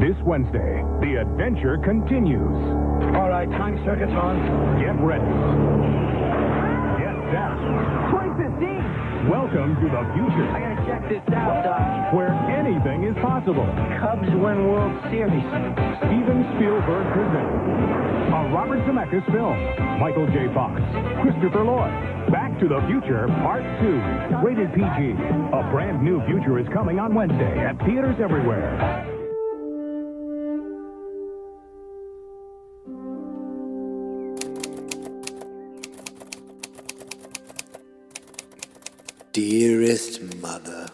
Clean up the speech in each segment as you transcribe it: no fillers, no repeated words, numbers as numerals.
This Wednesday, the adventure continues. All right, time circuit's on. Get ready. Get set. 2015! Welcome to the future, I gotta check this out, Doc. where anything is possible. Cubs win World Series. Steven Spielberg presents a Robert Zemeckis film. Michael J. Fox, Christopher Lloyd. Back to the Future, Part 2. Rated PG. A brand new future is coming on Wednesday at theaters everywhere. Dearest Mother,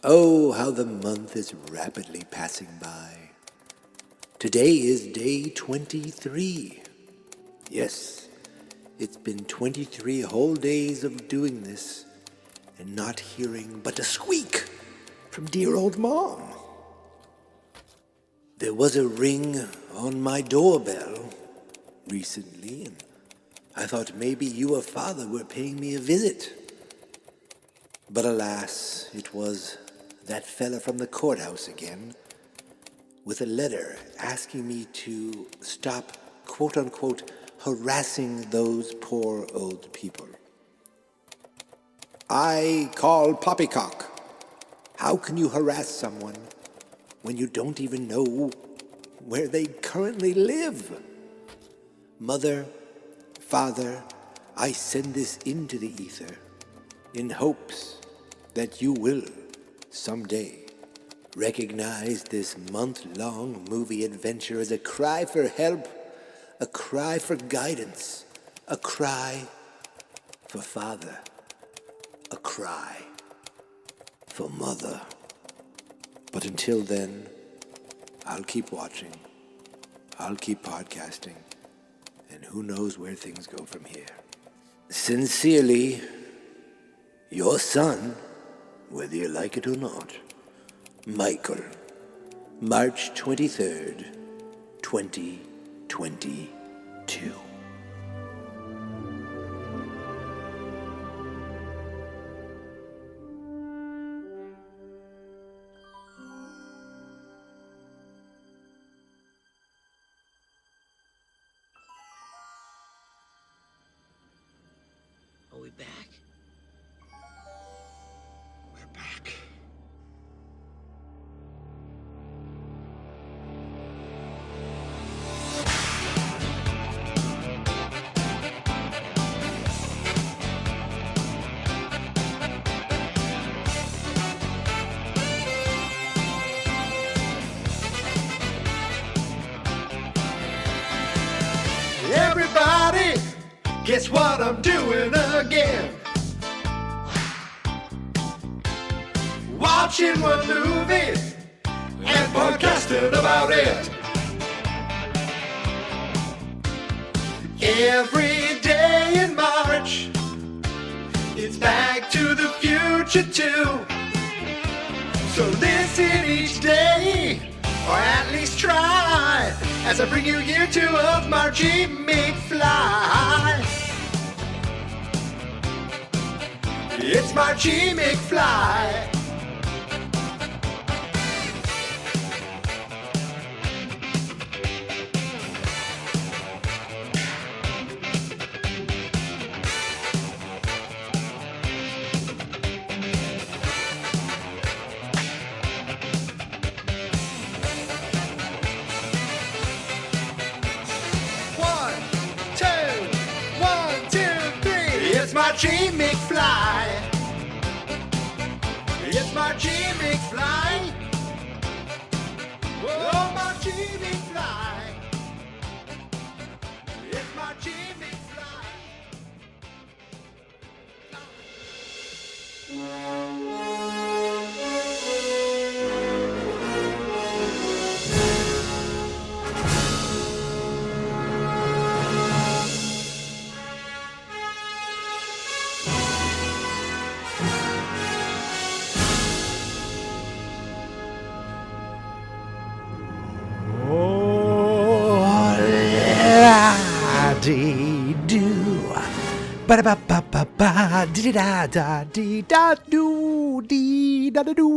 oh, how the month is rapidly passing by. Today is day 23. Yes, it's been 23 whole days of doing this and not hearing but a squeak from dear old Mom. There was a ring on my doorbell recently, and I thought maybe you or Father were paying me a visit. But alas, it was that fella from the courthouse again, with a letter asking me to stop, quote-unquote, harassing those poor old people. I call poppycock. How can you harass someone when you don't even know where they currently live? Mother, Father, I send this into the ether in hopes that you will someday recognize this month-long movie adventure as a cry for help, a cry for guidance, a cry for Father, a cry for Mother. But until then, I'll keep watching, I'll keep podcasting, and who knows where things go from here. Sincerely, your son, whether you like it or not, Michael, March 23rd, 2022. Are we back? We're back. Everybody, guess what I'm doing again? Watching one movie and podcasting about it. Every day in March, it's Back to the Future 2. So listen each day, or at least try, as I bring you year 2 of Marchy McFly. It's Marchy McFly. It's Marchy McFly. It's Marchy McFly. Oh, Marchy McFly. It's Marchy McFly. Dee do, ba da ba ba ba ba, dee da da dee da do, dee da da do.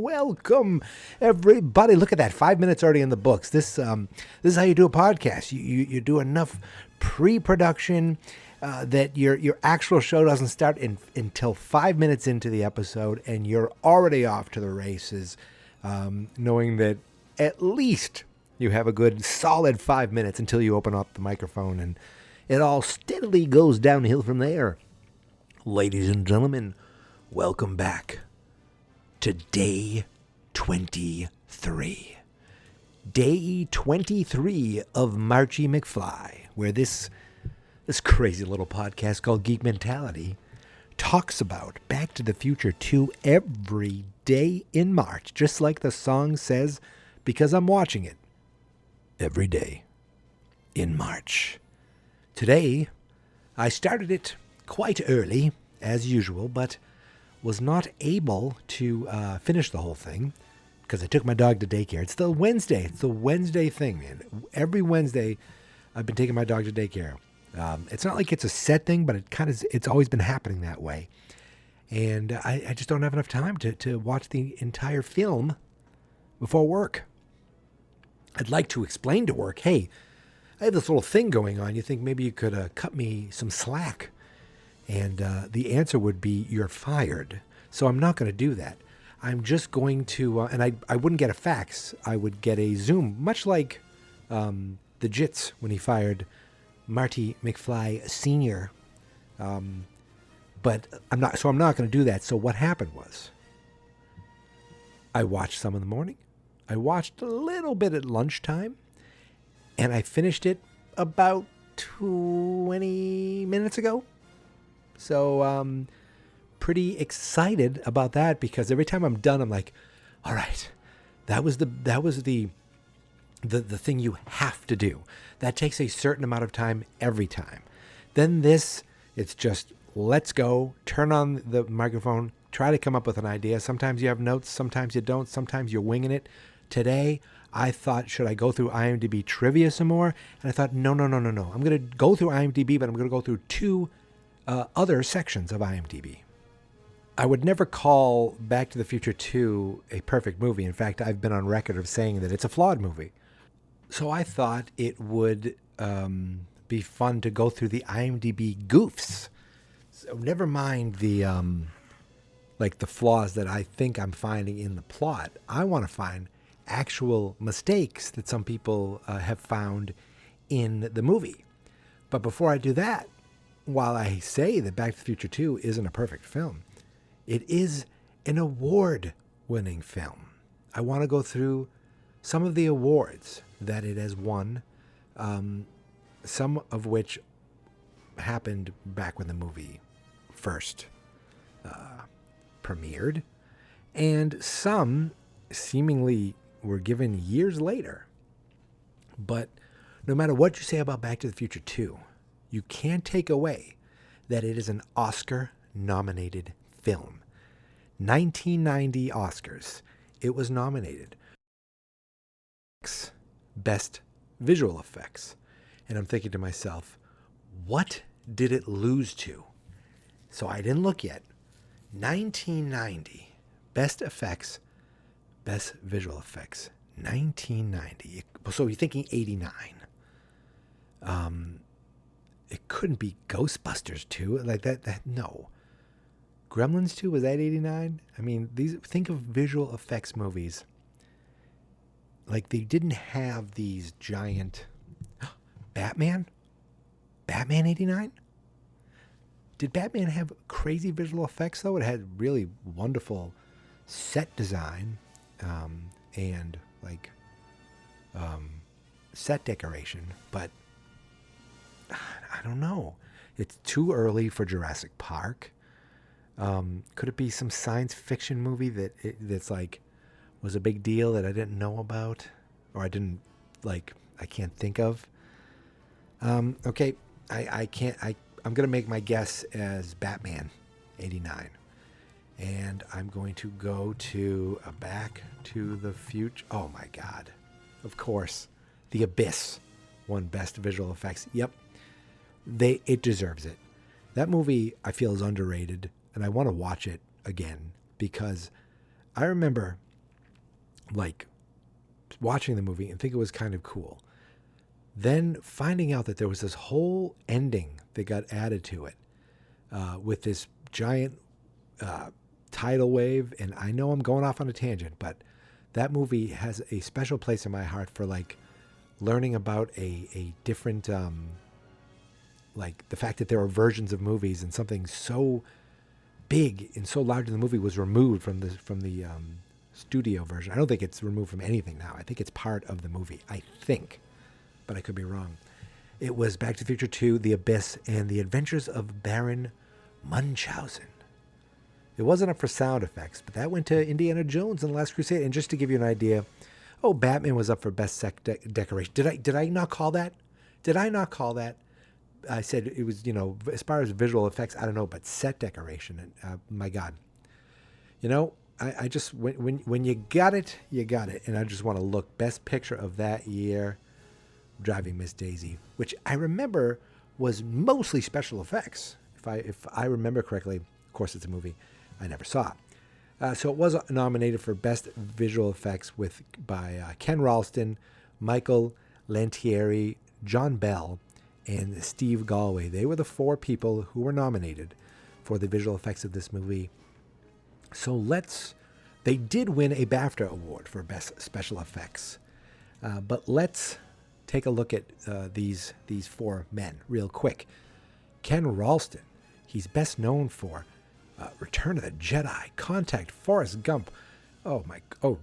welcome everybody. Look at that, 5 minutes already in the books. This is how you do a podcast. You do enough pre-production that your actual show doesn't start until 5 minutes into the episode, and you're already off to the races, knowing that at least you have a good solid 5 minutes until you open up the microphone, and it all steadily goes downhill from there. Ladies and gentlemen, welcome back to day 23. Day 23 of Marchy McFly, where this crazy little podcast called Geek Mentality talks about Back to the Future 2 every day in March, just like the song says, because I'm watching it every day in March. Today, I started it quite early, as usual, but was not able to finish the whole thing because I took my dog to daycare. It's the Wednesday thing, man. Every Wednesday, I've been taking my dog to daycare. It's not like it's a set thing, but it's always been happening that way. And I just don't have enough time to watch the entire film before work. I'd like to explain to work, hey, I have this little thing going on. You think maybe you could cut me some slack? And the answer would be, you're fired. So I'm not going to do that. I'm just going to, and I wouldn't get a fax. I would get a Zoom, much like the Jits when he fired Marty McFly Sr. But I'm not going to do that. So what happened was, I watched some in the morning. I watched a little bit at lunchtime, and I finished it about 20 minutes ago. So pretty excited about that, because every time I'm done, I'm like, all right, that was the thing you have to do. That takes a certain amount of time every time. Then it's just, let's go, turn on the microphone, try to come up with an idea. Sometimes you have notes, sometimes you don't, sometimes you're winging it. Today, I thought, should I go through IMDb trivia some more? And I thought, no. I'm going to go through IMDb, but I'm going to go through two other sections of IMDb. I would never call Back to the Future 2 a perfect movie. In fact, I've been on record of saying that it's a flawed movie. So I thought it would be fun to go through the IMDb goofs. So never mind the the flaws that I think I'm finding in the plot. I want to find actual mistakes that some people have found in the movie. But before I do that, while I say that Back to the Future 2 isn't a perfect film, it is an award-winning film. I want to go through some of the awards that it has won, some of which happened back when the movie first premiered, and some seemingly were given years later. But no matter what you say about Back to the Future 2, you can't take away that it is an Oscar-nominated film. 1990 Oscars, it was nominated. Best Visual Effects. And I'm thinking to myself, what did it lose to? So I didn't look yet. 1990, Best Effects, Best Visual Effects, 1990. So you're thinking 89. It couldn't be Ghostbusters 2. Like that no. Gremlins 2, was that 89? I mean, think of visual effects movies. Like, they didn't have these giant... Batman? Batman 89? Did Batman have crazy visual effects, though? It had really wonderful set design and, set decoration. But, I don't know. It's too early for Jurassic Park. Could it be some science fiction movie that's was a big deal that I didn't know about, or I can't think of? Okay, I'm gonna make my guess as Batman 89, and I'm going to go to Back to the Future. Oh my God, of course, The Abyss won Best Visual Effects. Yep, it deserves it. That movie, I feel, is underrated, and I want to watch it again because I remember like watching the movie and think it was kind of cool. Then finding out that there was this whole ending that got added to it with this giant tidal wave. And I know I'm going off on a tangent, but that movie has a special place in my heart for like learning about a different, like the fact that there are versions of movies and something so big and so large in the movie was removed from the studio version. I don't think it's removed from anything now. I think it's part of the movie. I think, but I could be wrong. It was Back to the Future 2, The Abyss, and The Adventures of Baron Munchausen. It wasn't up for sound effects, but that went to Indiana Jones and The Last Crusade. And just to give you an idea, Batman was up for best set decoration. Did I not call that? Did I not call that? I said it was, as far as visual effects, I don't know, but set decoration, my God. I just, when you got it, you got it. And I just want to look, best picture of that year, Driving Miss Daisy, which I remember was mostly special effects. If I remember correctly, of course it's a movie I never saw. So it was nominated for Best Visual Effects by Ken Ralston, Michael Lantieri, John Bell, and Steve Galway. They were the 4 people who were nominated for the visual effects of this movie. So they did win a BAFTA award for Best Special Effects. But let's take a look at these 4 men real quick. Ken Ralston, he's best known for Return of the Jedi, Contact, Forrest Gump.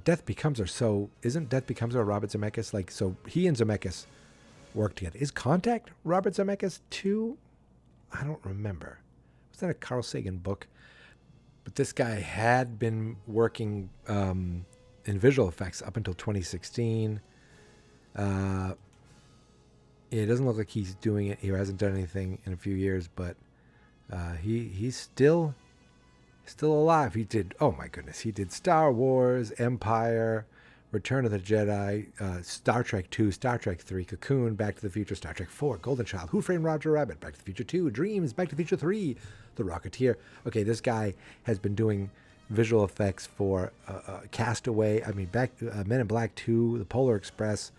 Death Becomes Her. So isn't Death Becomes Her Robert Zemeckis? So he and Zemeckis worked together. Is Contact Robert Zemeckis too? I don't remember. Was that a Carl Sagan book? But this guy had been working in visual effects up until 2016. It doesn't look like he's doing it. He hasn't done anything in a few years, but he's still alive. He did, oh my goodness, he did Star Wars, Empire, Return of the Jedi, Star Trek 2, Star Trek 3, Cocoon, Back to the Future, Star Trek 4, Golden Child, Who Framed Roger Rabbit, Back to the Future 2, Dreams, Back to the Future 3, The Rocketeer. Okay, this guy has been doing visual effects for Castaway, Men in Black 2, The Polar Express,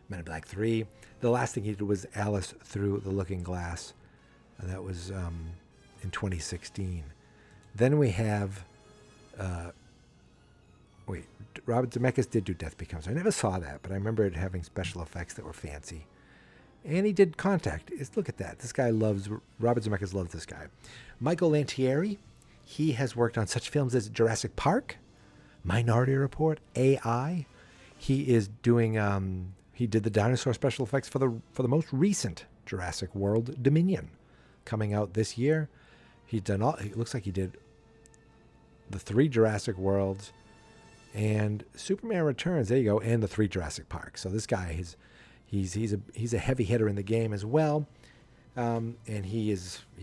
Men in Black 3. The last thing he did was Alice Through the Looking Glass. That was in 2016. Then we have, Robert Zemeckis did do Death Becomes Her. I never saw that, but I remember it having special effects that were fancy. And he did Contact. Look at that. Robert Zemeckis loves this guy. Michael Lantieri, he has worked on such films as Jurassic Park, Minority Report, AI. He is doing, he did the dinosaur special effects for the most recent Jurassic World, Dominion, coming out this year. It looks like he did the 3 Jurassic Worlds and Superman Returns. There you go, and the 3 Jurassic Parks. So this guy he's a heavy hitter in the game as well, and he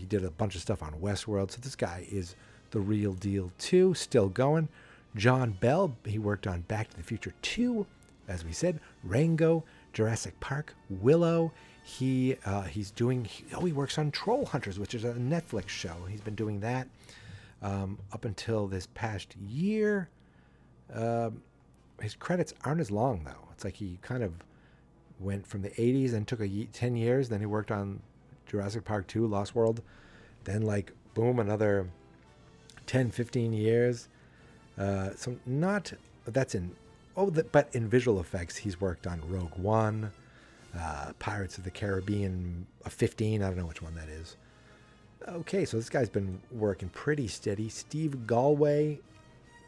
did a bunch of stuff on Westworld. So this guy is the real deal too. Still going. John Bell, he worked on Back to the Future 2, as we said, Rango, Jurassic Park, Willow. He works on Troll Hunters, which is a Netflix show. He's been doing that up until this past year. His credits aren't as long, though. It's like he kind of went from the 80s and took 10 years. Then he worked on Jurassic Park 2, Lost World. Then, boom, another 10, 15 years. But in visual effects, he's worked on Rogue One, Pirates of the Caribbean 15. I don't know which one that is. Okay, so this guy's been working pretty steady. Steve Galway,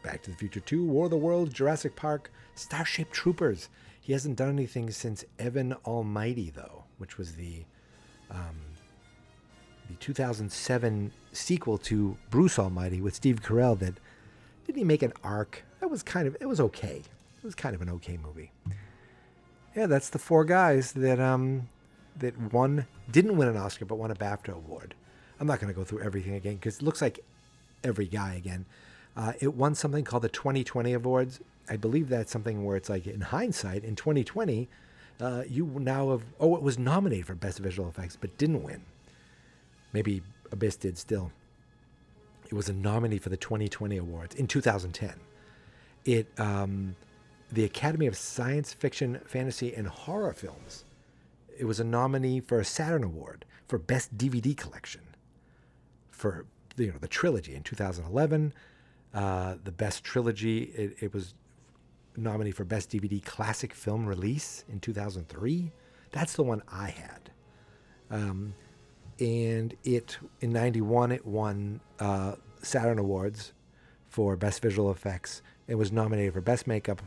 Back to the Future 2, War of the Worlds, Jurassic Park, Starship Troopers. He hasn't done anything since Evan Almighty, though, which was the 2007 sequel to Bruce Almighty with Steve Carell. Didn't he make an arc? It was okay. It was kind of an okay movie. Yeah, that's the 4 guys that didn't win an Oscar but won a BAFTA award. I'm not going to go through everything again because it looks like every guy again. It won something called the 2020 Awards. I believe that's something where it's like, in hindsight, in 2020, you now have... Oh, it was nominated for Best Visual Effects but didn't win. Maybe Abyss did still. It was a nominee for the 2020 Awards in 2010. the Academy of Science Fiction, Fantasy, and Horror Films. It was a nominee for a Saturn Award for Best DVD Collection for the trilogy in 2011. The Best Trilogy, it was nominee for Best DVD Classic Film Release in 2003. That's the one I had. And it, in 91, it won Saturn Awards for Best Visual Effects. It was nominated for Best Makeup.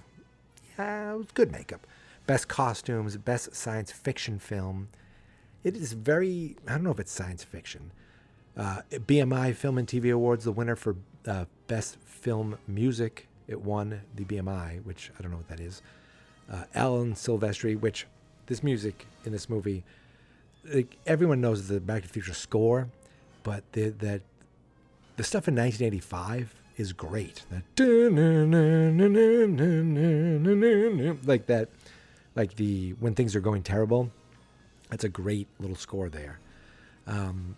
Yeah, it was good makeup. Best Costumes, Best Science Fiction Film. It is very, I don't know if it's science fiction. BMI Film and TV Awards, the winner for Best Film Music. It won the BMI, which I don't know what that is. Alan Silvestri, which this music in this movie, like, everyone knows the Back to the Future score, but the stuff in 1985 is great. Like that, like the When Things Are Going Terrible. That's a great little score there. And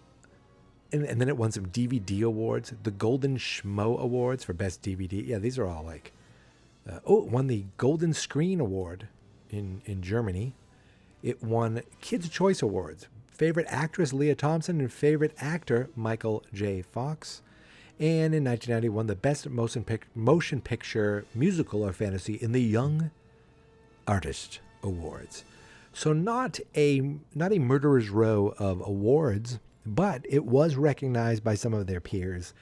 then it won some DVD awards, the Golden Schmo Awards for Best DVD. Yeah, these are all like, it won the Golden Screen Award in Germany. It won Kids' Choice Awards, Favorite Actress Leah Thompson and Favorite Actor Michael J. Fox. And in 1990, won the Best Motion Picture Musical or Fantasy in the Young Artist Awards. So not a murderer's row of awards, but it was recognized by some of their peers,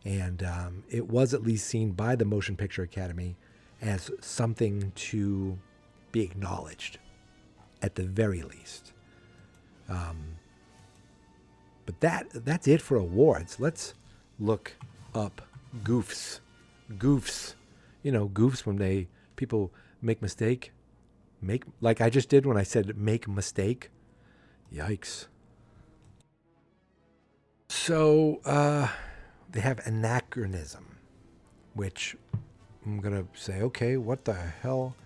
and it was at least seen by the Motion Picture Academy as something to be acknowledged, at the very least. But that's it for awards. Let's look up goofs. Goofs. Goofs when people make mistake. Like I just did when I said make mistake. Yikes. So they have anachronism, which I'm going to say, okay, what the hell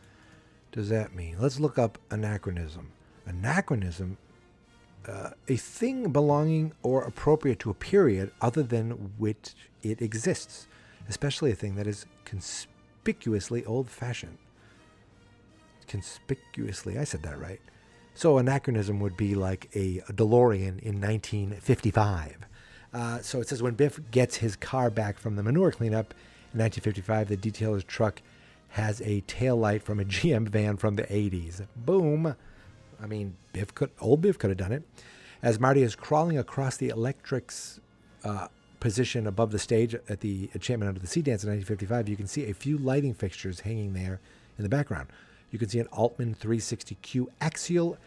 does that mean? Let's look up anachronism. Anachronism, a thing belonging or appropriate to a period other than which it exists, especially a thing that is conspicuously old-fashioned. Conspicuously, I said that right. So anachronism would be like a DeLorean in 1955. So it says when Biff gets his car back from the manure cleanup in 1955, the detailer's truck has a taillight from a GM van from the 80s. Boom. I mean, old Biff could have done it. As Marty is crawling across the electric's position above the stage at the Enchantment Under the Sea dance in 1955, you can see a few lighting fixtures hanging there in the background. You can see an Altman 360Q axial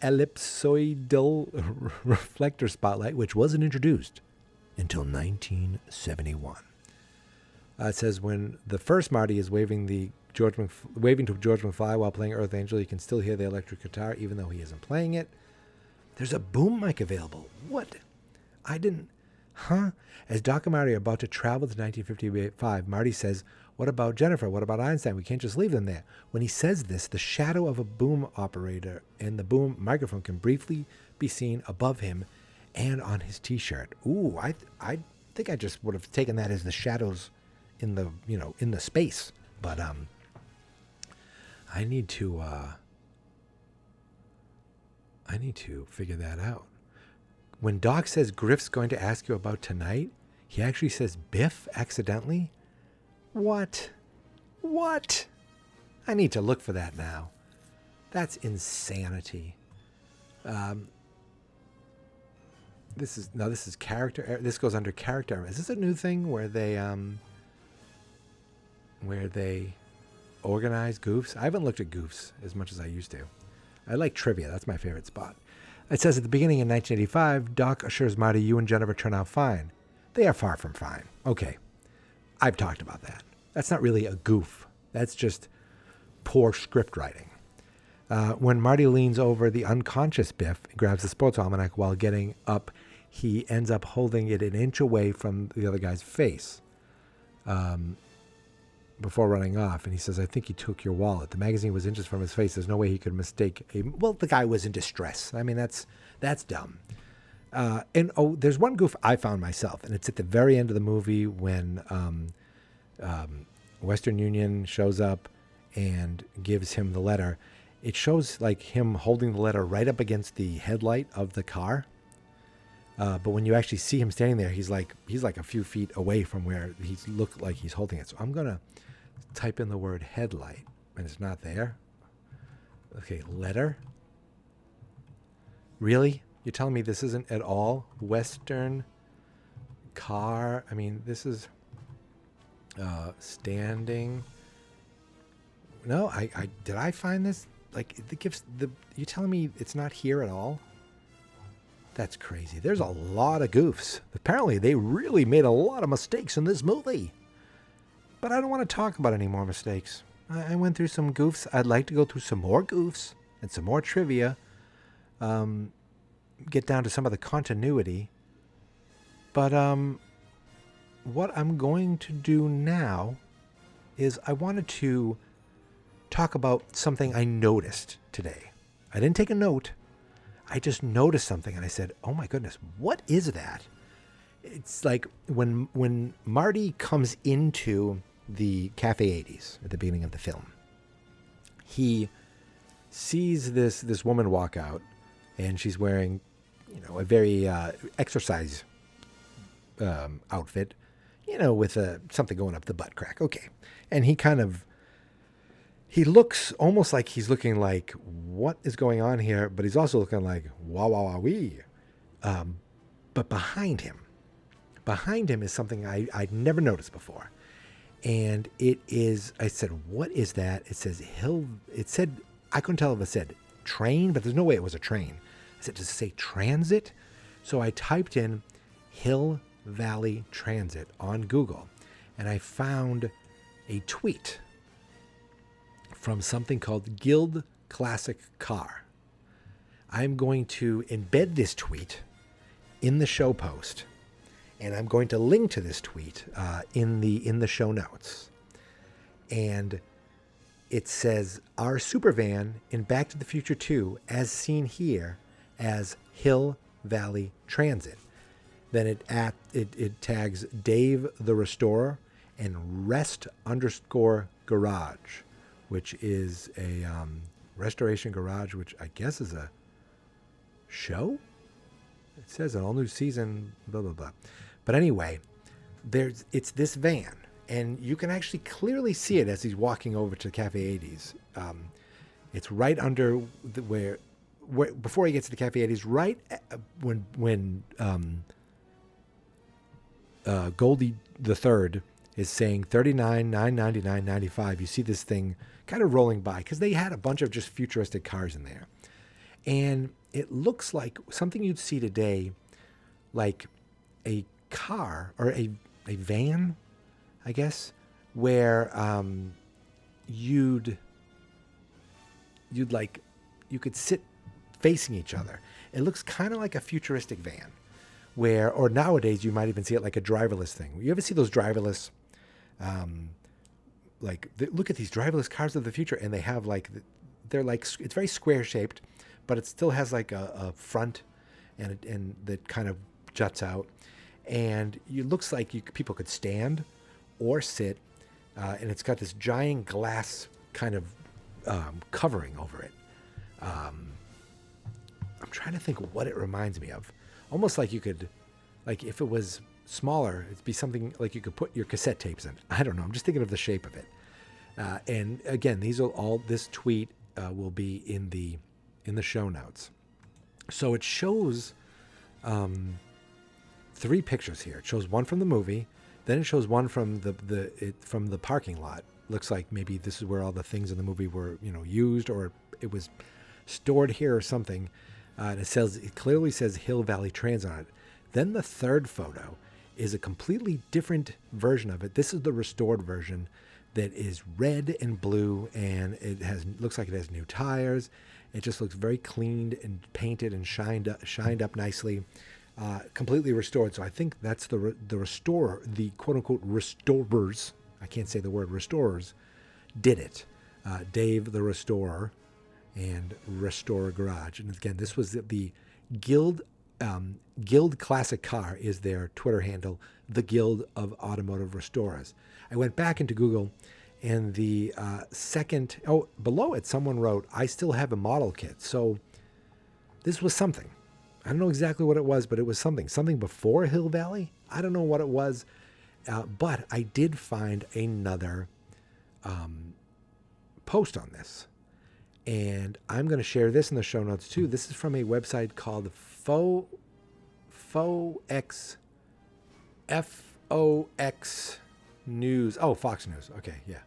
ellipsoidal reflector spotlight, which wasn't introduced until 1971. It says when the first Marty is waving to George McFly while playing Earth Angel, you can still hear the electric guitar even though he isn't playing it. There's a boom mic available. What? I didn't... Huh? As Doc and Marty are about to travel to 1955, Marty says, "What about Jennifer? What about Einstein? We can't just leave them there." When he says this, the shadow of a boom operator and the boom microphone can briefly be seen above him and on his T-shirt. Ooh, I think I just would have taken that as the shadows in the in the space. But I need to figure that out. When Doc says Griff's going to ask you about tonight, he actually says Biff accidentally. What? I need to look for that now. That's insanity. This is character. This goes under character. Is this a new thing where they organize goofs? I haven't looked at goofs as much as I used to. I like trivia. That's my favorite spot. It says at the beginning in 1985, Doc assures Marty you and Jennifer turn out fine. They are far from fine. Okay, I've talked about that. That's not really a goof. That's just poor script writing. When Marty leans over the unconscious Biff and grabs the sports almanac while getting up, he ends up holding it an inch away from the other guy's face before running off. And he says, "I think he took your wallet." The magazine was inches from his face. There's no way he could mistake the guy was in distress. I mean, that's dumb. And there's one goof I found myself, and it's at the very end of the movie when Western Union shows up and gives him the letter. It shows like him holding the letter right up against the headlight of the car. But when you actually see him standing there, he's like a few feet away from where he's looked like he's holding it. So I'm gonna type in the word headlight, and it's not there. Okay, letter. Really? You're telling me this isn't at all Western car? I mean, this is standing. No, I did I find this? Like it gives the. You telling me it's not here at all? That's crazy. There's a lot of goofs. Apparently, they really made a lot of mistakes in this movie. But I don't want to talk about any more mistakes. I went through some goofs. I'd like to go through some more goofs and some more trivia. Get down to some of the continuity. But what I'm going to do now is I wanted to talk about something I noticed today. I didn't take a note. I just noticed something and I said, oh my goodness, what is that? It's like when Marty comes into the Cafe 80s at the beginning of the film, he sees this woman walk out and she's wearing, a very exercise outfit, with something going up the butt crack. Okay. And he looks almost like he's looking like, what is going on here? But he's also looking like, wah, wah, wah, wee. But behind him is something I'd never noticed before. And it is, I said, what is that? It said, I couldn't tell if it said train, but there's no way it was a train. I said, does it say transit? So I typed in Hill Valley Transit on Google, and I found a tweet from something called Guild Classic Car. I'm going to embed this tweet in the show post, and I'm going to link to this tweet in the show notes. And it says, our super van in Back to the Future 2, as seen here, as Hill Valley Transit. Then it tags Dave the Restorer and rest_garage, which is a restoration garage, which I guess is a show. It says an all new season, blah blah blah. But anyway, it's this van, and you can actually clearly see it as he's walking over to Cafe 80s. It's right under where before he gets to the Cafe 80s, right when Goldie the Third is saying 39, 999, 95. You see this thing kind of rolling by because they had a bunch of just futuristic cars in there. And it looks like something you'd see today, like a car or a van, I guess, where you could sit facing each other. It looks kind of like a futuristic van or nowadays you might even see it like a driverless thing. You ever see those driverless, look at these driverless cars of the future, and they have it's very square shaped, but it still has like a front and that kind of juts out. And it looks like people could stand or sit, and it's got this giant glass kind of covering over it. I'm trying to think what it reminds me of. Almost like you could, like if it was smaller, it'd be something like you could put your cassette tapes in. I don't know. I'm just thinking of the shape of it. And again, this tweet will be in the show notes. So it shows 3 pictures here. It shows one from the movie, then it shows one from the parking lot. Looks like maybe this is where all the things in the movie were, used, or it was stored here or something. And it clearly says Hill Valley Transit on it. Then the third photo is a completely different version of it. This is the restored version that is red and blue, and looks like it has new tires. It just looks very cleaned and painted and shined up nicely, completely restored. So I think that's the restorer, the quote unquote restorers. I can't say the word restorers. Did it, Dave the Restorer and Restore Garage. And again, this was the Guild Classic Car is their Twitter handle, the Guild of Automotive Restorers. I went back into Google, And the second, below it, someone wrote, I still have a model kit. So this was something. I don't know exactly what it was, but it was something. Something before Hill Valley? I don't know what it was. But I did find another post on this. And I'm going to share this in the show notes too. This is from a website called FOX News. Oh, Fox News. Okay, yeah.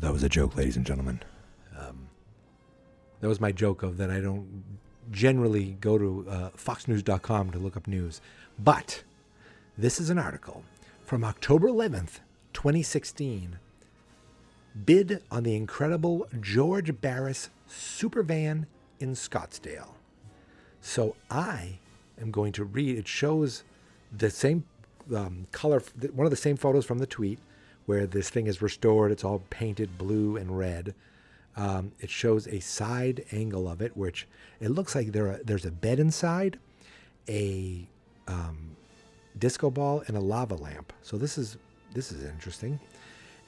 That was a joke, ladies and gentlemen. That was my joke of that I don't generally go to foxnews.com to look up news. But this is an article from October 11th, 2016. Bid on the incredible George Barris Supervan in Scottsdale. So I am going to read. It shows the same color, one of the same photos from the tweet where this thing is restored. It's all painted blue and red. It shows a side angle of it, which it looks like there's a bed inside, a disco ball, and a lava lamp. So this is interesting.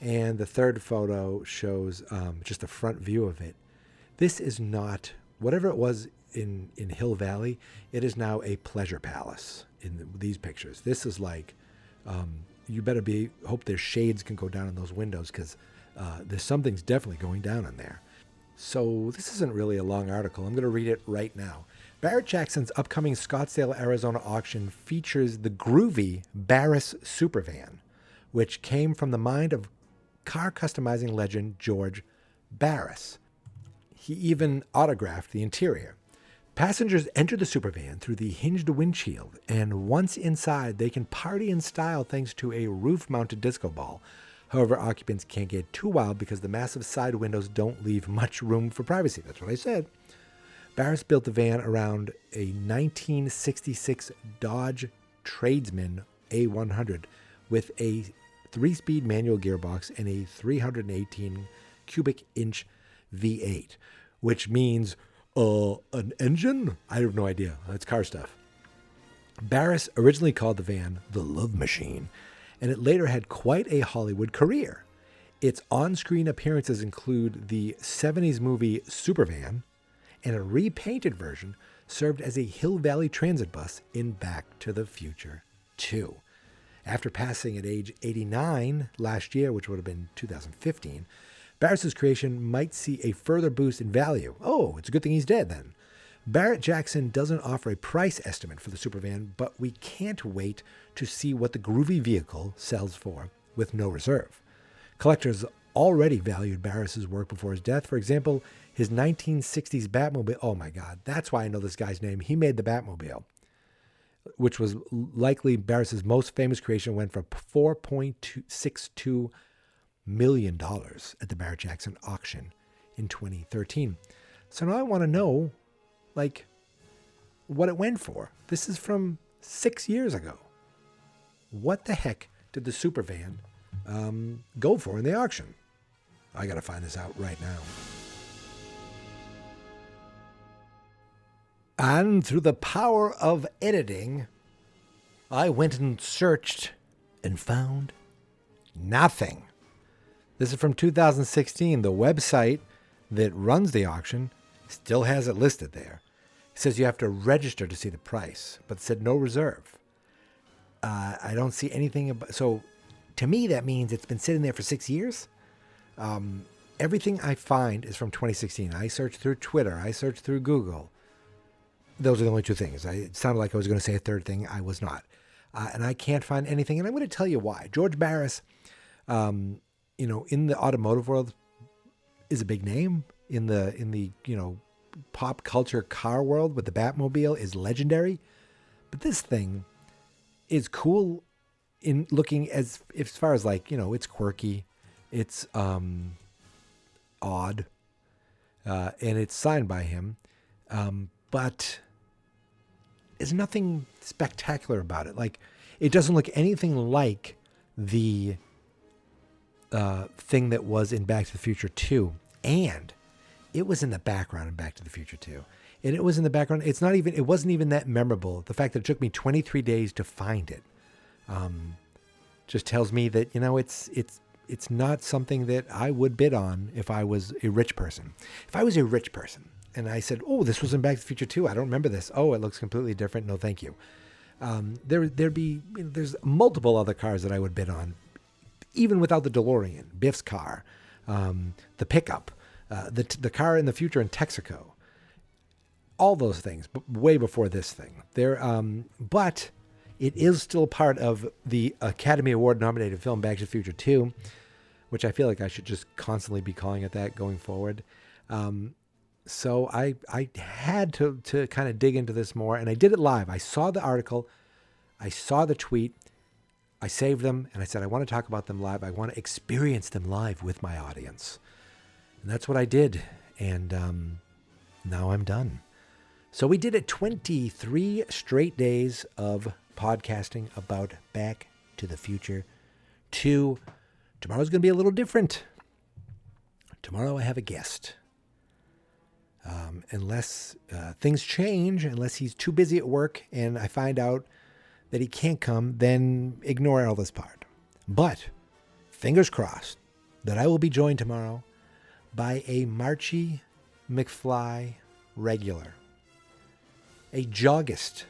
And the third photo shows just a front view of it. This is not, whatever it was in Hill Valley, it is now a pleasure palace in these pictures. This is like, you better hope their shades can go down in those windows, because there's something's definitely going down in there. So this isn't really a long article. I'm going to read it right now. Barrett Jackson's upcoming Scottsdale, Arizona auction features the groovy Barris Supervan, which came from the mind of car customizing legend George Barris. He even autographed the interior. Passengers enter the Supervan through the hinged windshield, and once inside, they can party in style thanks to a roof-mounted disco ball. However, occupants can't get too wild because the massive side windows don't leave much room for privacy. That's what I said. Barris built the van around a 1966 Dodge Tradesman A100 with a 3-speed manual gearbox and a 318 cubic inch V8, which means an engine? I have no idea. It's car stuff. Barris originally called the van the Love Machine, and it later had quite a Hollywood career. Its on-screen appearances include the 70s movie Supervan, and a repainted version served as a Hill Valley transit bus in Back to the Future 2. After passing at age 89 last year, which would have been 2015, Barris's creation might see a further boost in value. Oh, it's a good thing he's dead then. Barrett Jackson doesn't offer a price estimate for the Supervan, but we can't wait to see what the groovy vehicle sells for with no reserve. Collectors already valued Barris's work before his death. For example, his 1960s Batmobile. Oh my God, that's why I know this guy's name. He made the Batmobile, which was likely Barris's most famous creation, went for $4.62 million at the Barrett Jackson auction in 2013. So now I want to know, what it went for. This is from 6 years ago. What the heck did the Supervan go for in the auction? I got to find this out right now. And through the power of editing, I went and searched and found nothing. This is from 2016. The website that runs the auction still has it listed there. It says you have to register to see the price, but it said no reserve. I don't see anything about. So to me, that means it's been sitting there for 6 years. Everything I find is from 2016. I searched through Twitter. I searched through Google. Those are the only two things. It sounded like I was going to say a third thing. I was not. And I can't find anything. And I'm going to tell you why. George Barris, in the automotive world, is a big name. In the pop culture car world with the Batmobile is legendary. But this thing is cool in looking as far as it's quirky, it's odd, and it's signed by him. But there's nothing spectacular about it. It doesn't look anything like the thing that was in Back to the Future 2. And it was in the background in Back to the Future 2. And it was in the background. It wasn't even that memorable. The fact that it took me 23 days to find it just tells me that, it's not something that I would bid on if I was a rich person. If I was a rich person and I said, oh, this was in Back to the Future 2, I don't remember this. Oh, it looks completely different. No, thank you. There's multiple other cars that I would bid on, even without the DeLorean, Biff's car, the pickup, the car in the future in Texaco, all those things, but way before this thing. But it is still part of the Academy Award nominated film Back to the Future 2, which I feel like I should just constantly be calling it that going forward. So I had to kind of dig into this more, and I did it live. I saw the article, I saw the tweet, I saved them, and I said, I want to talk about them live. I want to experience them live with my audience. And that's what I did. And now I'm done. So we did it 23 straight days of podcasting about Back to the Future 2. Tomorrow's going to be a little different. Tomorrow I have a guest. Unless things change, unless he's too busy at work and I find out that he can't come, then ignore all this part. But fingers crossed that I will be joined tomorrow by a MARCHY McFLY regular, a joggist,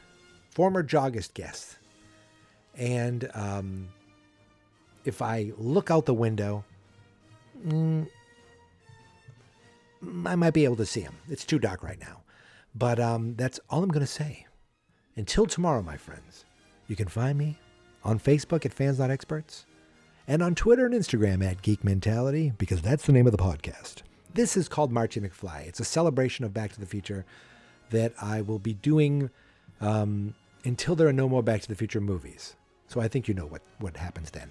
former joggist guest. And if I look out the window, I might be able to see him. It's too dark right now. But that's all I'm going to say. Until tomorrow, my friends, you can find me on Facebook at Fans Not Experts and on Twitter and Instagram at Geek Mentality, because that's the name of the podcast. This is called MARCHY McFLY. It's a celebration of Back to the Future that I will be doing until there are no more Back to the Future movies. So I think you know what happens then.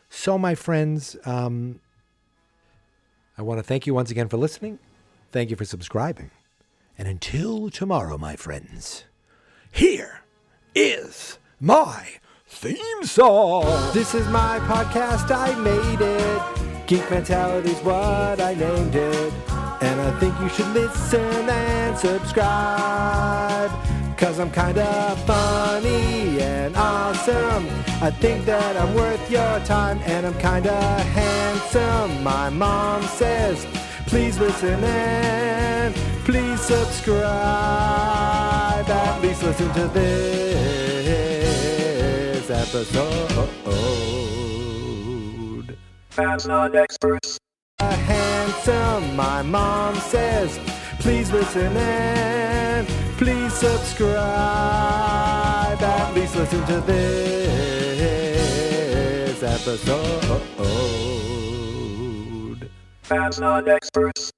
So, my friends, I want to thank you once again for listening. Thank you for subscribing. And until tomorrow, my friends, here is my theme song. This is my podcast. I made it. Geek Mentality's what I named it. And I think you should listen and subscribe, 'cause I'm kinda funny and awesome. I think that I'm worth your time, and I'm kinda handsome. My mom says, please listen and please subscribe. At least listen to this episode. Fans Not Experts. Handsome, my mom says, please listen and please subscribe. At least listen to this episode. Fans Not Experts.